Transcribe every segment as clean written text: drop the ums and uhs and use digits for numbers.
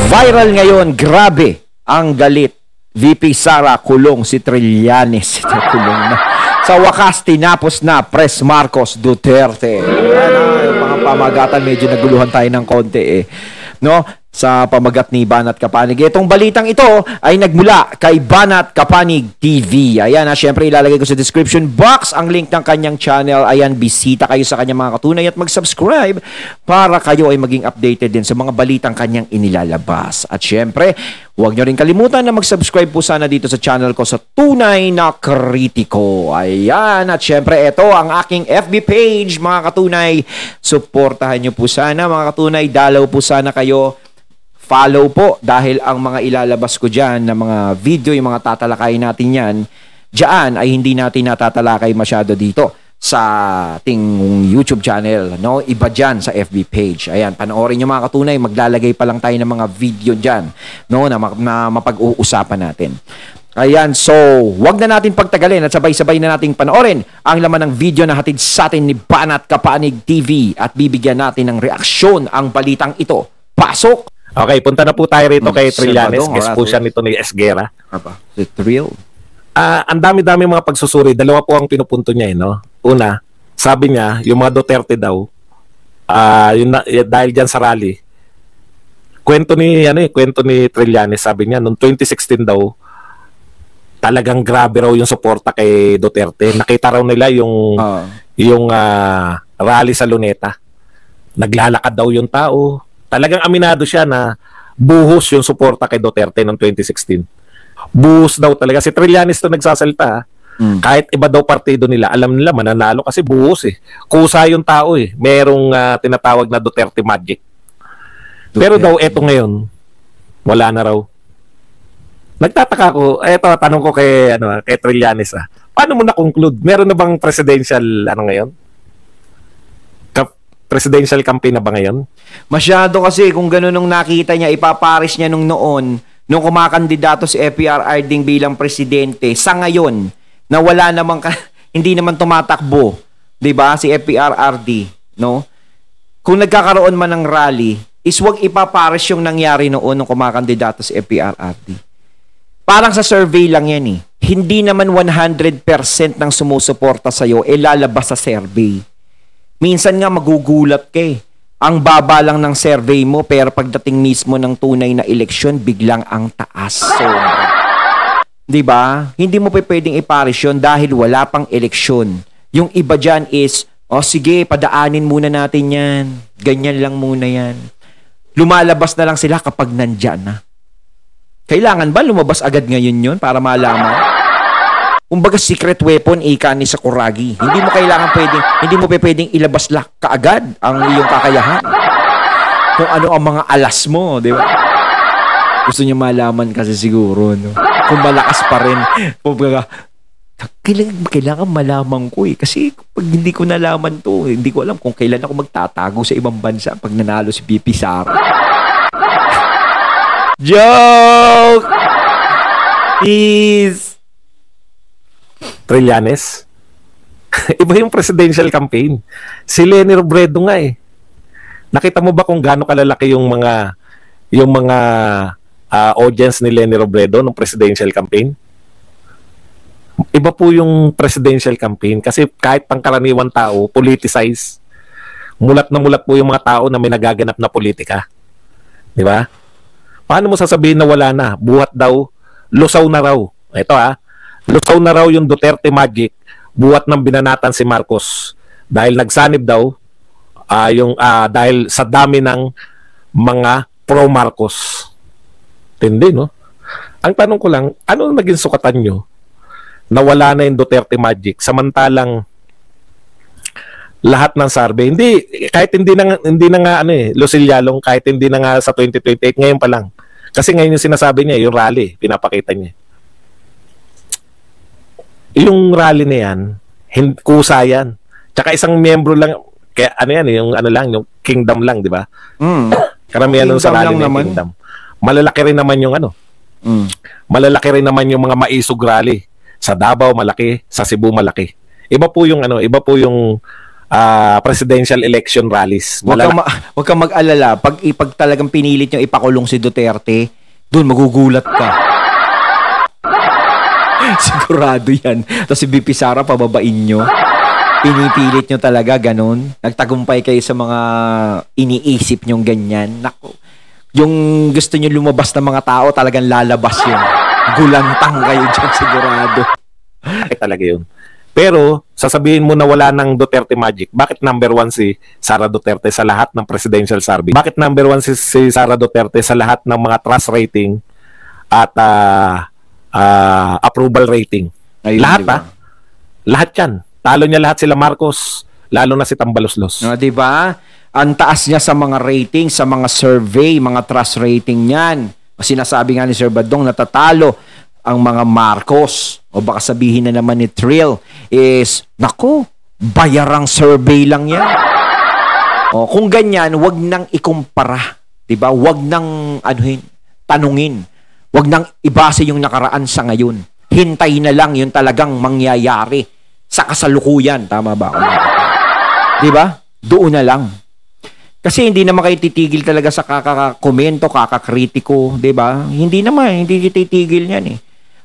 Viral ngayon, grabe ang galit. VP Sara kulong si Trillanes. Kulong na. Sa wakas, tinapos na Pres Marcos Duterte. Yung mga pamagatan, medyo naguluhan tayo ng konti no? Sa pamagat ni Banat Kapanig. Itong balitang ito ay nagmula kay Banat Kapanig TV. Ayan, syempre ilalagay ko sa description box ang link ng kanyang channel. Ayan, bisita kayo sa kanyang mga katunay at mag-subscribe para kayo ay maging updated din sa mga balitang kanyang inilalabas. At syempre, huwag nyo rin kalimutan na mag-subscribe po sana dito sa channel ko sa Tunay na Kritiko. Ayan, at syempre ito ang aking FB page, mga katunay. Suportahan nyo po sana, mga katunay. Dalaw po sana kayo. Follow po dahil ang mga ilalabas ko dyan na mga video, yung mga tatalakay natin yan, dyan ay hindi natin natatalakay masyado dito sa ating YouTube channel. No? Iba dyan sa FB page. Ayan, panoorin nyo mga katunay, maglalagay pa lang tayo ng mga video dyan, no? na mapag-uusapan natin. Ayan, so wag na natin pagtagalin at sabay-sabay na nating panoorin ang laman ng video na hatid sa atin ni Banat Kapanig TV at bibigyan natin ng reaksyon ang balitang ito. Pasok! Okay, punta na po tayo rito kay Trillanes. Guest po siya nito ni Esguerra. The thrill. Ang dami-dami mga pagsusuri. Dalawa po ang pinupunto niya, no? Una, sabi niya, yung mga Duterte daw, dahil dyan sa rally, kwento ni Trillanes, sabi niya, noong 2016 daw, talagang grabe raw yung suporta kay Duterte. Nakita raw nila yung rally sa Luneta. Naglalakad daw yung tao. Talagang aminado siya na buhos yung suporta kay Duterte noong 2016. Buhos daw talaga. Si Trillanes to nagsasalita. Kahit iba daw partido nila, alam nila mananalo kasi buhos Kusa yung tao Merong tinatawag na Duterte magic. Pero daw eto ngayon, wala na raw. Nagtataka ko, eto tanong ko kay Trillanes Paano mo na-conclude? Meron na bang presidential ngayon? Presidential campaign na ba ngayon? Masyado kasi kung gano'n nung nakita niya, ipaparis niya nung nung kumakandidato si FPR Arding bilang presidente, sa ngayon, na wala namang, hindi naman tumatakbo, di ba, si FPR RD, no? Kung nagkakaroon man ng rally, is wag ipaparis yung nangyari noon nung kumakandidato si FPR RD. Parang sa survey lang yan Hindi naman 100% ng sumusuporta sa'yo, lalabas sa survey. Minsan nga magugulat ka Ang baba lang ng survey mo pero pagdating mismo ng tunay na eleksyon, biglang ang taas. So, 'di ba? Hindi mo pwedeng iparis yun dahil wala pang eleksyon. Yung iba dyan is, sige, padaanin muna natin yan. Ganyan lang muna yan. Lumalabas na lang sila kapag nandyan na. Kailangan ba lumabas agad ngayon yun para malaman? Kumbaga secret weapon ika ni Sakuragi. Hindi mo pwedeng ilabas kaagad ang iyong kakayahan. Kung ano ang mga alas mo, di ba? Gusto niya malaman kasi siguro, no? Kung malakas pa rin. Kumbaga, kailangan malaman ko Kasi pag hindi ko nalaman to, hindi ko alam kung kailan ako magtatago sa ibang bansa pag nanalo si VP Sara. Joke! Please! Trillanes. Iba yung presidential campaign. Si Leni Robredo nga Nakita mo ba kung gaano kalalaki yung mga audience ni Leni Robredo ng presidential campaign? Iba po yung presidential campaign kasi kahit pangkaraniwan tao, politicize. Mulat na mulat po yung mga tao na may nagaganap na politika. Di ba? Paano mo sasabihin na wala na? Buhat daw, lusaw na raw. Ito lusaw na raw yung Duterte magic, buhat ng binanatan si Marcos dahil nagsanib daw dahil sa dami ng mga pro-Marcos. Tindi, no? Ang tanong ko lang, ano naging sukatan nyo na wala na yung Duterte magic samantalang lahat ng survey, kahit hindi na nga Lucilyalong, kahit hindi na nga sa 2028, ngayon pa lang. Kasi ngayon yung sinasabi niya, yung rally, pinapakita niya. Yung rally na yan, kusa yan. Tsaka isang miyembro lang, kaya yung kingdom lang, di ba? Karamihan nun sa rally ng kingdom. Malalaki rin naman yung malalaki rin naman yung mga maisog rally. Sa Davao, malaki. Sa Cebu, malaki. Iba po yung presidential election rallies. Wag kang mag-alala. Pag talagang pinilit nyo ipakulong si Duterte, doon magugulat ka. Sigurado yan. Tapos si BP Sara, pababain nyo. Pinipilit nyo talaga, ganun. Nagtagumpay kayo sa mga iniisip nyong ganyan. Naku. Yung gusto nyo lumabas ng mga tao, talagang lalabas yun. Gulantang kayo dyan, sigurado. Ay, talaga yun. Pero, sasabihin mo na wala ng Duterte magic. Bakit number 1 si Sara Duterte sa lahat ng presidential survey? Bakit number 1 si Sara Duterte sa lahat ng mga trust rating at approval rating? Ayun, lahat diba? Lahat yan. Talo niya lahat sila Marcos, lalo na si Tambaloslos. No, diba? Ang taas niya sa mga rating, sa mga survey, mga trust rating niyan. Sinasabi nga ni Sir Badong, natatalo ang mga Marcos. O baka sabihin na naman ni Trill is, naku, bayarang survey lang yan. O kung ganyan, wag nang ikumpara. Diba? Wag nang tanungin. Wag nang ibase yung nakaraan sa ngayon. Hintay na lang yung talagang mangyayari sa kasalukuyan. Tama ba? Diba? Doon na lang. Kasi hindi naman kayo titigil talaga sa kakakomento, kakakritiko, 'di ba? Hindi titigil niyan eh.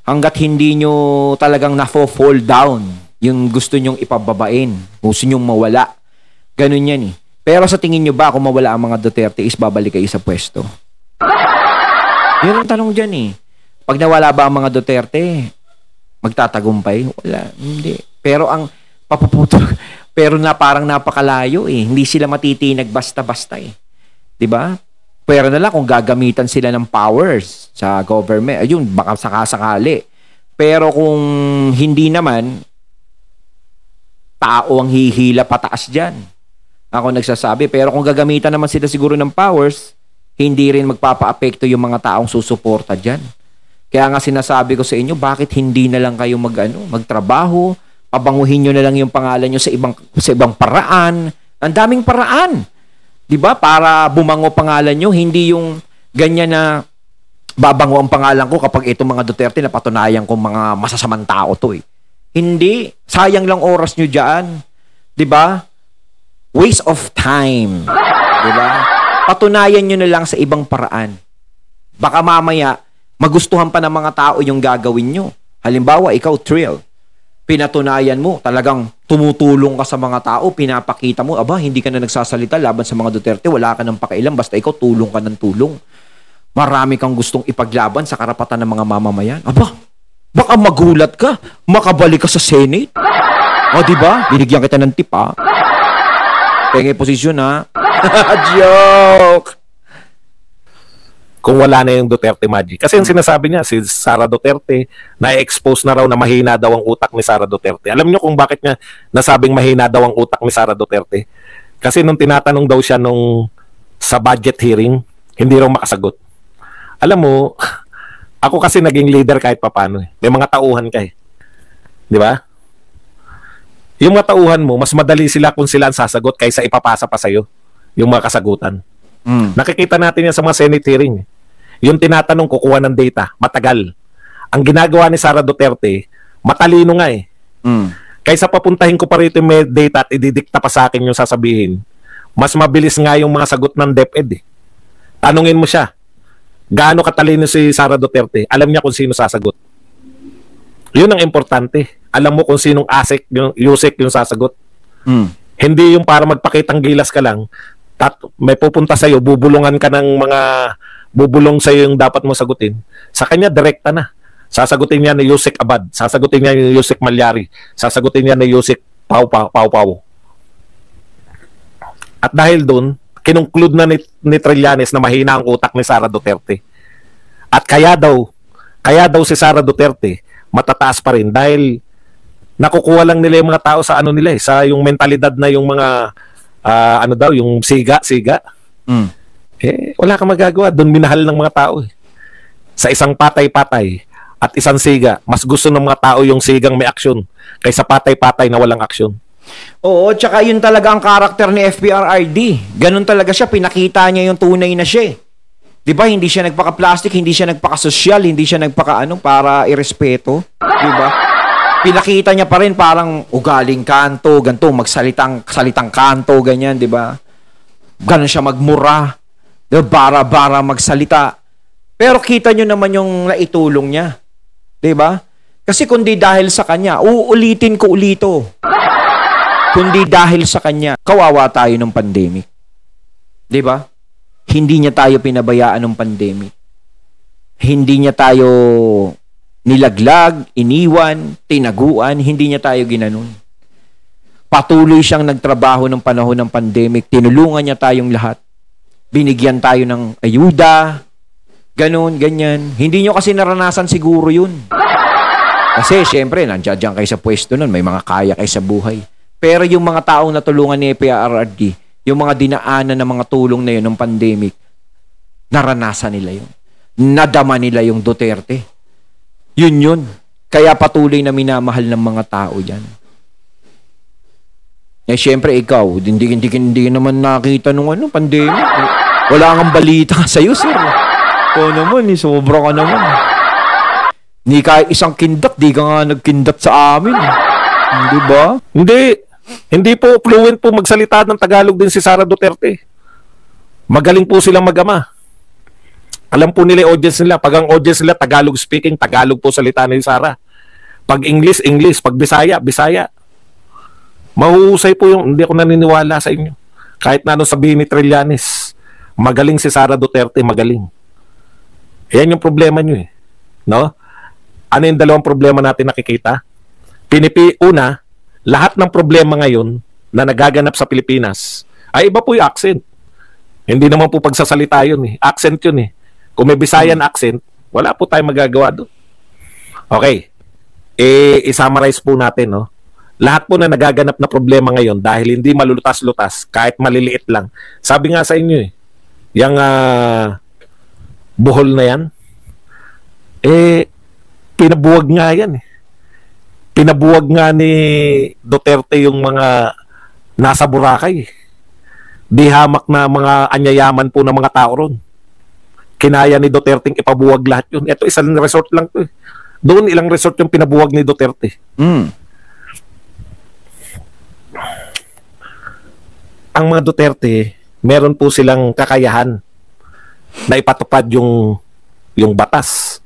Hangga't hindi nyo talagang fall down yung gusto nyong ipababain, gusto nyong mawala. Ganun yan eh. Pero sa tingin nyo ba kung mawala ang mga Duterte is babalik kayo sa pwesto? Yun ang tanong dyan eh. Pag nawala ba ang mga Duterte, magtatagumpay? Wala, hindi. Pero ang papuputol, pero na parang napakalayo eh. Hindi sila matitinag basta-basta eh. 'Di ba? Pero na lang kung gagamitan sila ng powers sa government, ayun, baka sakasakali. Pero kung hindi naman, tao ang hihila pataas dyan. Ako nagsasabi, pero kung gagamitan naman sila siguro ng powers, hindi rin magpapa-apekto yung mga taong susuporta dyan. Kaya nga sinasabi ko sa inyo, bakit hindi na lang kayo magtrabaho, pabanguhin nyo na lang yung pangalan nyo sa ibang paraan. Ang daming paraan. 'Di ba? Para bumango pangalan nyo, hindi yung ganyan na babango ang pangalan ko kapag itong mga Duterte na patunayan kong mga masasamang tao to eh. Hindi, sayang lang oras nyo diyan. 'Di ba? Waste of time. 'Di ba? Patunayan nyo na lang sa ibang paraan. Baka mamaya magustuhan pa ng mga tao yung gagawin nyo. Halimbawa, ikaw, Trill, pinatunayan mo, talagang tumutulong ka sa mga tao, pinapakita mo, aba, hindi ka na nagsasalita laban sa mga Duterte, wala ka ng pakialam, basta ikaw tulong ka ng tulong. Marami kang gustong ipaglaban sa karapatan ng mga mamamayan. Aba, baka magulat ka, makabalik ka sa Senate. O, diba? Binigyan kita ng tip, ha? Penge posisyon, ha? Joke! Kung wala na yung Duterte magic. Kasi yung sinasabi niya, si Sara Duterte, na-expose na raw na mahina daw ang utak ni Sara Duterte. Alam niyo kung bakit niya nasabing mahina daw ang utak ni Sara Duterte? Kasi nung tinatanong daw siya sa budget hearing, hindi raw makasagot. Alam mo, ako kasi naging leader kahit papano eh. May mga tauhan ka eh. Di ba? Yung mga tauhan mo, mas madali sila kung sila ang sasagot kaysa ipapasa pa sa'yo yung mga kasagutan. Nakikita natin yan sa mga Senate hearing. Yung tinatanong, kukuha ng data, matagal. Ang ginagawa ni Sara Duterte, matalino nga eh. Kaysa papuntahin ko pa rito yung may data at ididikta pa sa akin yung sasabihin, mas mabilis nga yung mga sagot ng DepEd eh. Tanungin mo siya, gaano katalino si Sara Duterte? Alam niya kung sino sasagot. Yun ang importante. Alam mo kung sinong ASEC, yung USEC yung sasagot. Hindi yung para magpakitang gilas ka lang, may pupunta sa'yo, bubulungan ka ng mga bubulong sa'yo yung dapat mo sagutin. Sa kanya, direkta na. Sasagutin niya ni Yusek Abad, sasagutin niya ni Yusek Malyari, sasagutin niya ni Yusek Pau. At dahil doon, kinungklud na ni Trillanes na mahina ang utak ni Sara Duterte. At kaya daw si Sara Duterte matataas pa rin dahil nakukuha lang nila yung mga tao sa nila sa yung mentalidad na yung mga yung siga. Wala kang magagawa. Doon minahal ng mga tao eh. Sa isang patay-patay at isang siga, mas gusto ng mga tao yung sigang may aksyon kaysa patay-patay na walang aksyon. Oo, tsaka yun talaga ang karakter ni FPRRD. Ganun talaga siya, pinakita niya yung tunay na siya. 'Di ba? Hindi siya nagpaka-plastic, hindi siya nagpaka-sosyal, hindi siya para irespeto, 'di ba? Pinakita niya pa rin parang ugaling kanto, ganito, salitang kanto, ganyan, di ba? Ganon siya magmura, bara-bara magsalita. Pero kita nyo naman yung naitulong niya. Di ba? Kasi kundi dahil sa kanya, uulitin ko ulito. Kundi dahil sa kanya, kawawa tayo ng pandemic. Di ba? Hindi niya tayo pinabayaan ng pandemic. Hindi niya tayo nilaglag, iniwan, tinaguan, hindi niya tayo ginanon. Patuloy siyang nagtrabaho ng panahon ng pandemic, tinulungan niya tayong lahat. Binigyan tayo ng ayuda, ganon, ganyan. Hindi niyo kasi naranasan siguro yun. Kasi syempre, nandiyan kayo sa pwesto nun, may mga kaya kayo sa buhay. Pero yung mga taong natulungan ni PRRD, yung mga dinaanan ng mga tulong na yun ng pandemic, naranasan nila yun. Nadama nila yung Duterte. Yun. Kaya patuloy na minamahal ng mga tao yan. Eh, syempre, ikaw, hindi naman nakita nung pandemic. Wala kang balita sa'yo, sir. Oo naman, sobra ka naman. Hindi kahit isang kindat, di ka nga nagkindat sa amin. Hindi ba? Hindi po fluent po magsalita ng Tagalog din si Sara Duterte. Magaling po silang mag-ama. Alam po nila yung audience nila. Pag ang audience nila, Tagalog speaking, Tagalog po salita ni Sara. Pag English, English. Pag Bisaya, Bisaya. Mahuhusay po yung, hindi ako naniniwala sa inyo. Kahit na ano sabihin ni Trillanes, magaling si Sara Duterte, magaling. Yan yung problema nyo eh. No? Ano yung dalawang problema natin nakikita? Una, lahat ng problema ngayon na nagaganap sa Pilipinas, ay iba po yung accent. Hindi naman po pagsasalita yun eh. Accent yun eh. Kung may Bisayan accent, wala po tayong magagawa doon. Okay. I-summarize po natin, no? Lahat po na nagaganap na problema ngayon dahil hindi malulutas-lutas, kahit maliliit lang. Sabi nga sa inyo eh, yung buhol na yan, pinabuwag nga yan eh. Pinabuwag nga ni Duterte yung mga nasa Boracay eh. Di hamak na mga anyayaman po ng mga tao ron. Kinaya ni Duterte ipabuwag lahat yun. Ito isang resort lang to eh. Doon ilang resort yung pinabuwag ni Duterte. Ang mga Duterte, meron po silang kakayahan na ipatupad yung batas.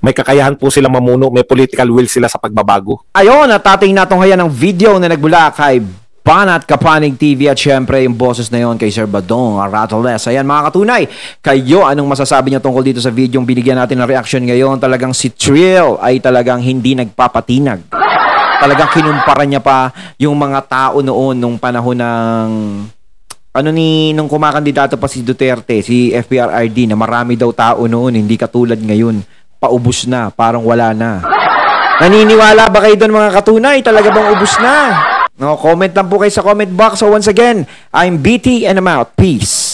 May kakayahan po sila mamuno, may political will sila sa pagbabago. Ayun, at ating natunghayan ng video na nagbula kay Banat Kapanig TV at syempre yung boses na yon kay Sir Badong Rattles. Ayan mga katunay, kayo anong masasabi niyo tungkol dito sa video yung binigyan natin ng reaction ngayon? Talagang si Trill ay talagang hindi nagpapatinag. Talagang kinumpara niya pa yung mga tao noon nung panahon ng nung kumakandidato pa si Duterte, si FPRRD, na marami daw tao noon, hindi katulad ngayon. Paubos na, parang wala na. Naniniwala ba kayo doon mga katunay? Talaga bang ubos na? No, comment lang po kayo sa comment box. So once again, I'm BT and I'm out. Peace.